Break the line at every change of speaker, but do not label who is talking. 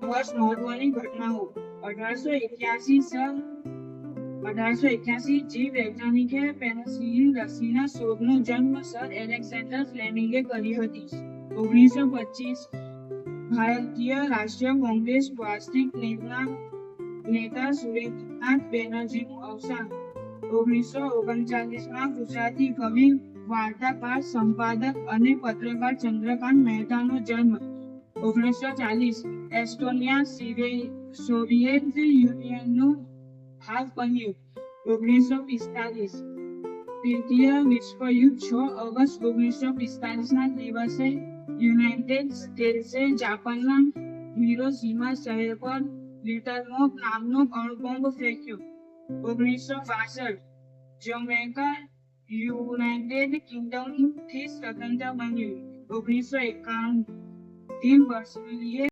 વર્ષ મહત્વની ઘટનાઓ 1881 જીવ વૈજ્ઞાનિકે પેનિસિલિન રસીના શોધનો જન્મ સર એલેક્ઝાન્ડર ફ્લેમિંગે કરી હતી. 1925 ભારતીય રાષ્ટ્રીય કોંગ્રેસ વાર્ષિક નેતા સુરેન્દ્રનાથ બેનર્જીનું અવસાન. 1939 ગુજરાતી કવિ, વાર્તાકાર, સંપાદક અને પત્રકાર ચંદ્રકાંત મહેતાનો જન્મ. 1940 એસ્ટોનિયા સોવિયેત યુનિયનનો ભાગ બન્યું. 1945 તૃતીય વિશ્વયુદ્ધ 6 ઓગસ્ટ 1945ના દિવસે યુનાઇટેડ સ્ટેટ્સે જાપાનના હિરોશીમા શહેર પર લિટલ બોમ્બ નામનો અણુબોમ્બ ફેંક્યો. 1962 જમૈકા યુનાઇટેડ કિંગડમથી સ્વતંત્ર બન્યું. 1991 ટીમ બર્નર્સ-લીએ